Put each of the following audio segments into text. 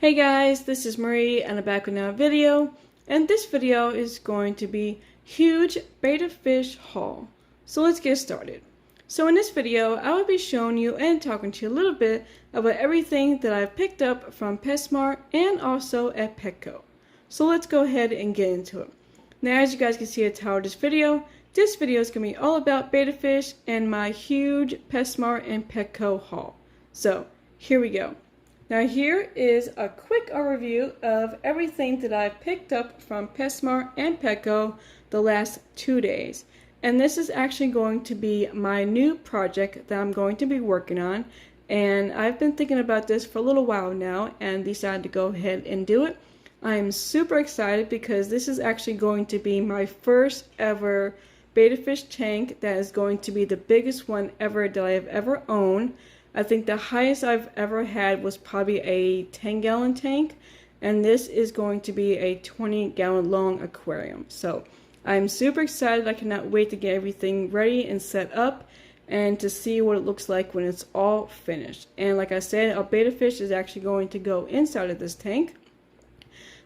Hey guys, this is Marie and I'm back with another video, and this video is going to be huge betta fish haul. So let's get started. So in this video, I will be showing you and talking to you a little bit about everything that I've picked up from PetSmart and also at Petco. So let's go ahead and get into it. Now, as you guys can see at the title of this video is going to be all about betta fish and my huge PetSmart and Petco haul. So here we go. Now here is a quick overview of everything that I picked up from PetSmart and Petco the last 2 days. And this is actually going to be my new project that I'm going to be working on. And I've been thinking about this for a little while now and decided to go ahead and do it. I'm super excited because this is actually going to be my first ever betta fish tank that is going to be the biggest one ever that I have ever owned. I think the highest I've ever had was probably a 10-gallon tank, and this is going to be a 20-gallon long aquarium. So I'm super excited. I cannot wait to get everything ready and set up and to see what it looks like when it's all finished. And like I said, a betta fish is actually going to go inside of this tank.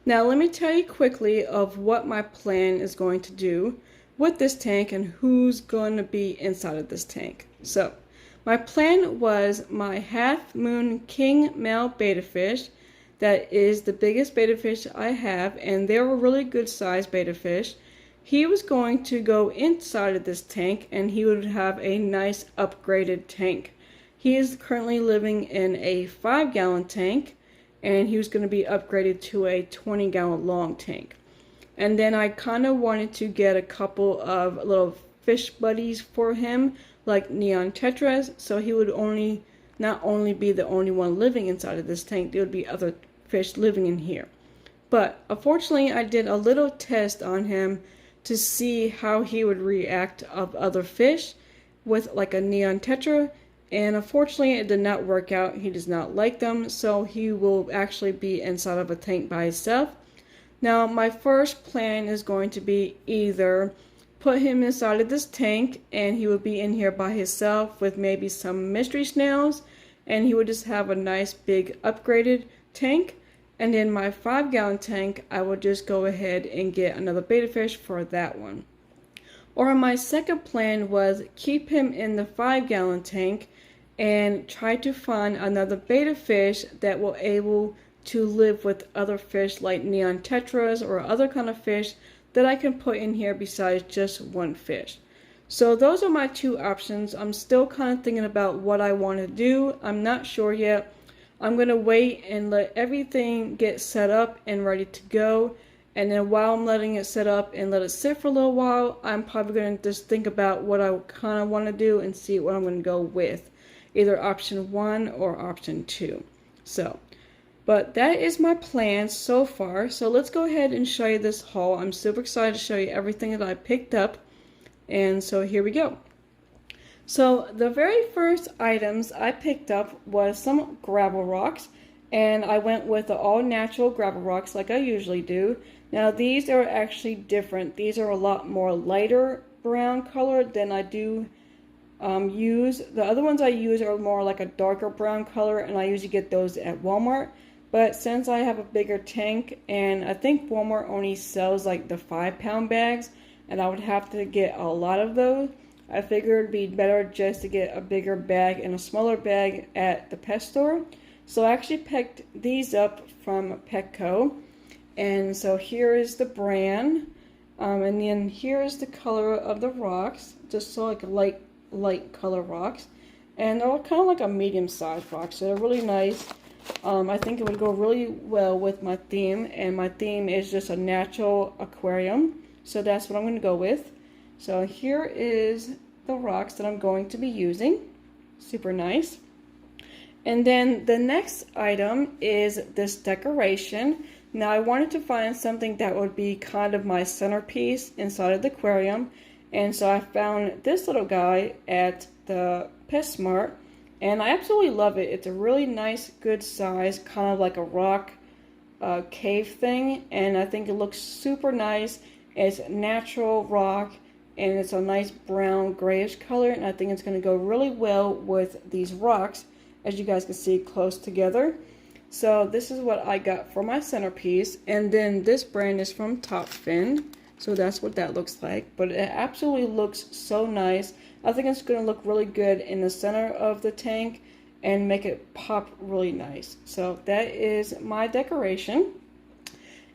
Now let me tell you quickly of what my plan is going to do with this tank and who's going to be inside of this tank. So my plan was my half moon king male betta fish. That is the biggest betta fish I have, and they're a really good sized betta fish. He was going to go inside of this tank and he would have a nice upgraded tank. He is currently living in a 5-gallon tank, and he was going to be upgraded to a 20-gallon long tank. And then I kind of wanted to get a couple of little fish buddies for him, like neon tetras, so he would not only be the only one living inside of this tank, there would be other fish living in here. But unfortunately, I did a little test on him to see how he would react of other fish with like a neon tetra, and unfortunately it did not work out. He does not like them, so he will actually be inside of a tank by himself. Now my first plan is going to be either put him inside of this tank and he would be in here by himself with maybe some mystery snails, and he would just have a nice big upgraded tank. And then my 5-gallon tank, I would just go ahead and get another betta fish for that one. Or my second plan was keep him in the 5-gallon tank and try to find another betta fish that will able to live with other fish like neon tetras or other kind of fish that I can put in here besides just one fish. So those are my two options. I'm still kind of thinking about what I want to do. I'm not sure yet. I'm going to wait and let everything get set up and ready to go. And then while I'm letting it set up and let it sit for a little while, I'm probably going to just think about what I kind of want to do and see what I'm going to go with. Either option 1 or option 2. But that is my plan so far. So let's go ahead and show you this haul. I'm super excited to show you everything that I picked up. And so here we go. So the very first items I picked up was some gravel rocks. And I went with the all natural gravel rocks like I usually do. Now these are actually different. These are a lot more lighter brown color than I do use. The other ones I use are more like a darker brown color, and I usually get those at Walmart. But since I have a bigger tank, and I think Walmart only sells like the 5-pound bags, and I would have to get a lot of those, I figured it'd be better just to get a bigger bag and a smaller bag at the pet store. So I actually picked these up from Petco. And so here is the brand. And then here is the color of the rocks, just so like light color rocks. And they're kind of like a medium-sized rock, so they're really nice. I think it would go really well with my theme, and my theme is just a natural aquarium, so that's what I'm going to go with. So here is the rocks that I'm going to be using. Super nice. And then the next item is this decoration. Now I wanted to find something that would be kind of my centerpiece inside of the aquarium, and so I found this little guy at the PetSmart. And I absolutely love it. It's a really nice, good size, kind of like a rock cave thing. And I think it looks super nice. It's natural rock, and it's a nice brown, grayish color. And I think it's going to go really well with these rocks, as you guys can see close together. So this is what I got for my centerpiece. And then this brand is from Top Fin. So that's what that looks like. But it absolutely looks so nice. I think it's going to look really good in the center of the tank and make it pop really nice. So that is my decoration.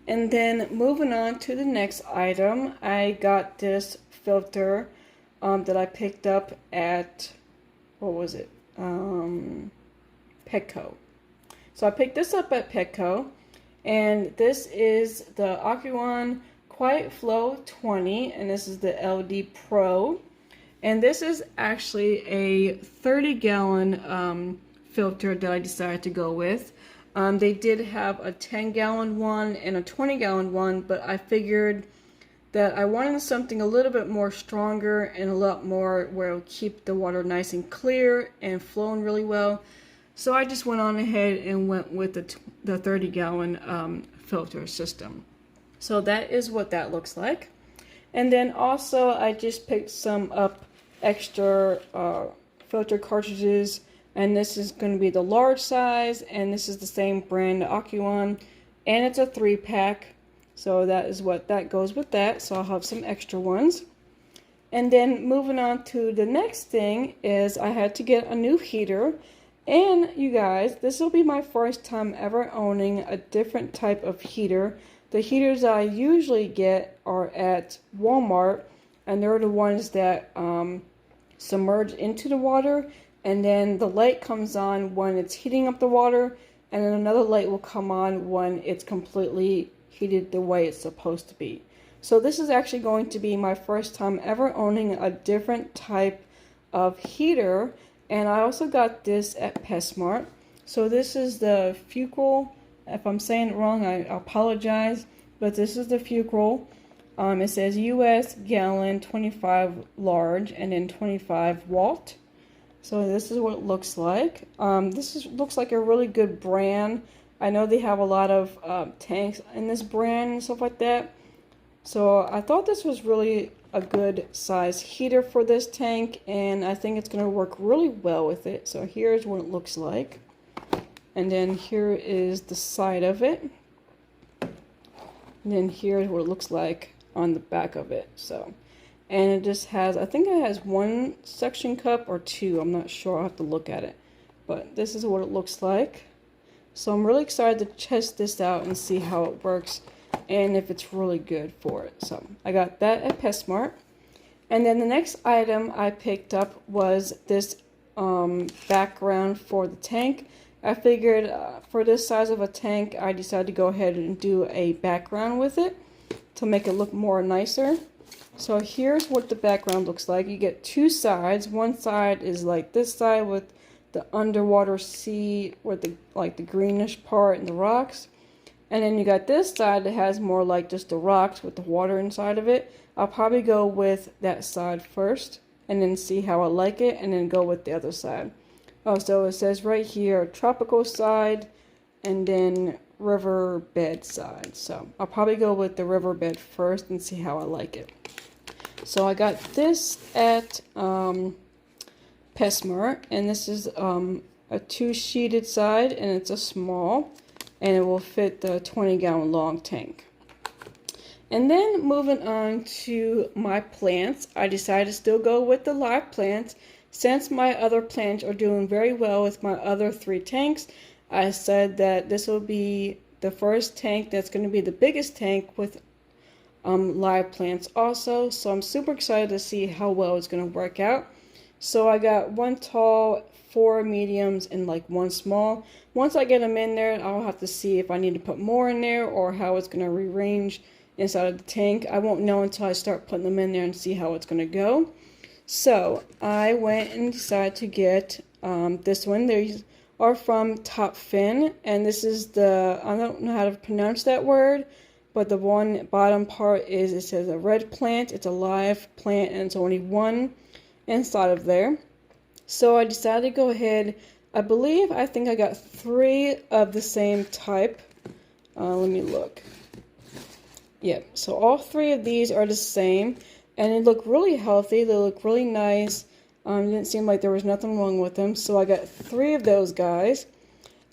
And then moving on to the next item, I got this filter that I picked up at, what was it? Petco. So I picked this up at Petco, and this is the Aquarium Quiet Flow 20, and this is the LD Pro. And this is actually a 30-gallon filter that I decided to go with. They did have a 10-gallon one and a 20-gallon one, but I figured that I wanted something a little bit more stronger and a lot more where it would keep the water nice and clear and flowing really well. So I just went on ahead and went with the 30-gallon filter system. So that is what that looks like. And then also I just picked some up extra filter cartridges, and this is going to be the large size, and this is the same brand, Aquarium, and it's a 3-pack. So that is what that goes with that. So I'll have some extra ones. And then moving on to the next thing is I had to get a new heater. And you guys, this will be my first time ever owning a different type of heater. The heaters I usually get are at Walmart, and they're the ones that submerge into the water, and then the light comes on when it's heating up the water, and then another light will come on when it's completely heated the way it's supposed to be. So this is actually going to be my first time ever owning a different type of heater, and I also got this at PetSmart. So this is the Fucral. If I'm saying it wrong, I apologize, but this is the Fucral. It says US gallon 25 large and then 25 watt. So this is what it looks like. Looks like a really good brand. I know they have a lot of tanks in this brand and stuff like that. So I thought this was really a good size heater for this tank, and I think it's going to work really well with it. So here's what it looks like. And then here is the side of it. And then here's what it looks like on the back of it. So, and it just has, I think it has one suction cup or two. I'm not sure. I'll have to look at it. But this is what it looks like. So I'm really excited to test this out and see how it works and if it's really good for it. So I got that at PetSmart. And then the next item I picked up was this background for the tank. I figured for this size of a tank, I decided to go ahead and do a background with it to make it look more nicer. So here's what the background looks like. You get two sides. One side is like this side with the underwater sea with the greenish part and the rocks. And then you got this side that has more like just the rocks with the water inside of it. I'll probably go with that side first and then see how I like it and then go with the other side. Oh, so it says right here, tropical side and then riverbed side. So I'll probably go with the riverbed first and see how I like it. So I got this at PetSmart, and this is a 2-sheeted side, and it's a small, and it will fit the 20-gallon long tank. And then moving on to my plants, I decided to still go with the live plants. Since my other plants are doing very well with my other 3 tanks, I said that this will be the first tank that's going to be the biggest tank with live plants also. So I'm super excited to see how well it's going to work out. So I got 1 tall, 4 mediums, and like 1 small. Once I get them in there, I'll have to see if I need to put more in there or how it's going to rearrange inside of the tank. I won't know until I start putting them in there and see how it's going to go. So I went and decided to get this one. These are from Top Fin, and this is the, I don't know how to pronounce that word, but the one bottom part is, it says a red plant. It's a live plant, and it's only 1 inside of there. So I decided to go ahead. I think I got 3 of the same type. Let me look. Yep, so all 3 of these are the same, and they look really healthy. They look really nice. It didn't seem like there was nothing wrong with them. So I got 3 of those guys.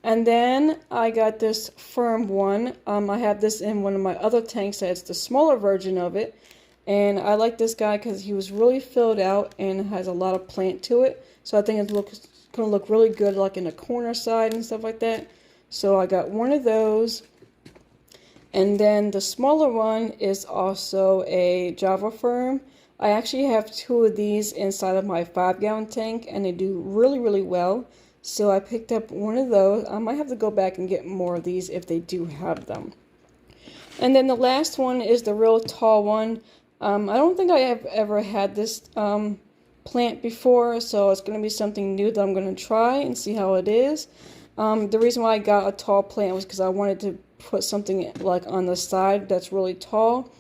And then I got this firm one. I have this in one of my other tanks. That's the smaller version of it. And I like this guy because he was really filled out and has a lot of plant to it. So I think it's going to look really good like in the corner side and stuff like that. So I got one of those. And then the smaller one is also a Java firm. I actually have two of these inside of my 5-gallon tank, and they do really, really well. So I picked up one of those. I might have to go back and get more of these if they do have them. And then the last one is the real tall one. I don't think I have ever had this plant before, so it's going to be something new that I'm going to try and see how it is. The reason why I got a tall plant was because I wanted to put something like on the side that's really tall.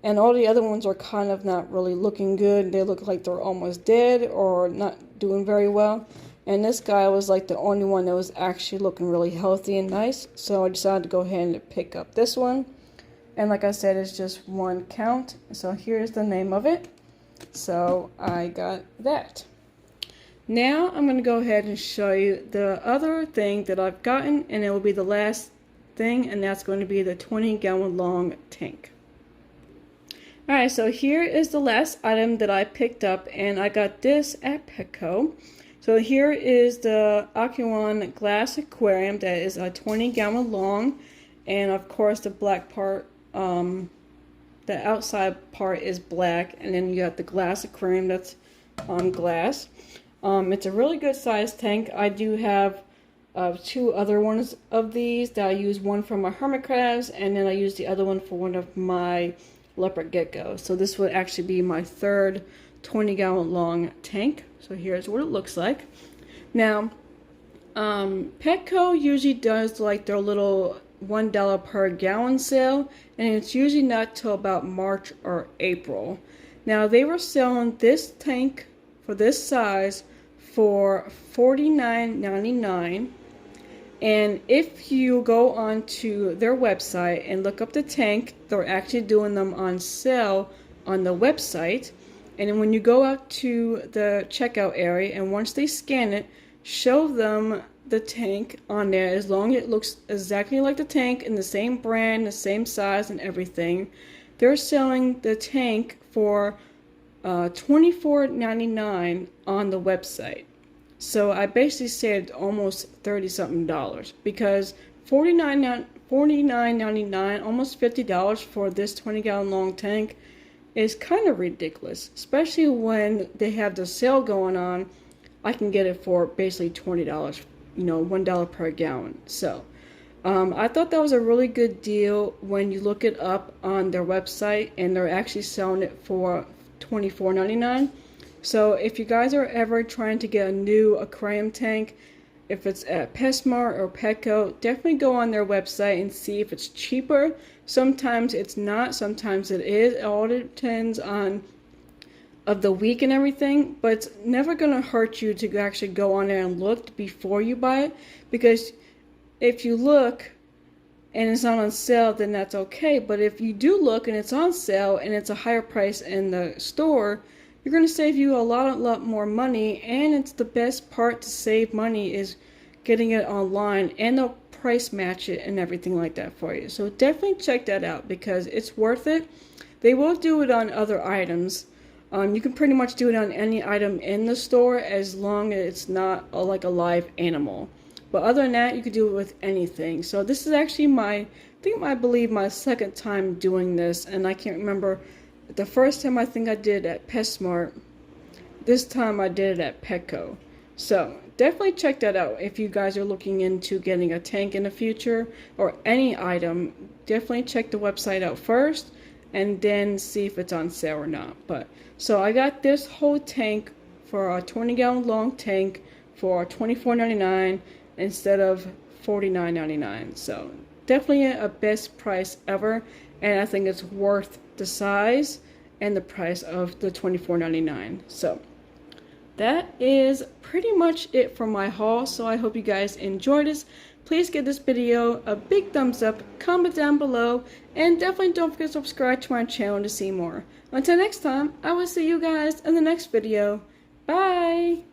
And all the other ones are kind of not really looking good. They look like they're almost dead or not doing very well. And this guy was like the only one that was actually looking really healthy and nice. So I decided to go ahead and pick up this one. And like I said, it's just one count. So here's the name of it. So I got that. Now I'm going to go ahead and show you the other thing that I've gotten. And it will be the last thing. And that's going to be the 20-gallon long tank. Alright, so here is the last item that I picked up. And I got this at Petco. So here is the Aquarium glass aquarium that is a 20-gallon long, and of course the black part, the outside part is black, and then you got the glass aquarium that's on glass. It's a really good sized tank. I do have two other ones of these that I use, one for my hermit crabs, and then I use the other one for one of my leopard geckos. So this would actually be my third 20-gallon long tank. So here's what it looks like. Now, Petco usually does like their little $1 per gallon sale, and it's usually not till about March or April. Now they were selling this tank for this size for $49.99, and if you go onto their website and look up the tank, they're actually doing them on sale on the website. And then when you go out to the checkout area, and once they scan it, show them the tank on there, as long as it looks exactly like the tank in the same brand, the same size and everything. They're selling the tank for $24.99 on the website. So I basically saved almost $30-something, because $49.99, almost $50 for this 20-gallon long tank is kind of ridiculous, especially when they have the sale going on. I can get it for basically $20, you know, $1 per gallon. So I thought that was a really good deal when you look it up on their website, and they're actually selling it for $24.99. So if you guys are ever trying to get a new aquarium tank, if it's at PetSmart or Petco, definitely go on their website and see if it's cheaper. Sometimes it's not, sometimes it is. It all depends on of the week and everything, but it's never going to hurt you to actually go on there and look before you buy it, because if you look and it's not on sale, then that's okay. But if you do look and it's on sale and it's a higher price in the store, you're going to save you a lot more money. And it's the best part to save money is getting it online, and they'll price match it and everything like that for you. So definitely check that out, because it's worth it. They will do it on other items. You can pretty much do it on any item in the store, as long as it's not like a live animal. But other than that, you could do it with anything. So this is actually I believe my second time doing this, and I can't remember. The first time I think I did it at PetSmart. This time I did it at Petco. So definitely check that out if you guys are looking into getting a tank in the future, or any item. Definitely check the website out first, and then see if it's on sale or not. But so I got this whole tank for a 20-gallon long tank for $24.99 instead of $49.99. So definitely a best price ever, and I think it's worth the size and the price of the $24.99. So that is pretty much it for my haul. So I hope you guys enjoyed this. Please give this video a big thumbs up, comment down below, and definitely don't forget to subscribe to my channel to see more. Until next time, I will see you guys in the next video. Bye!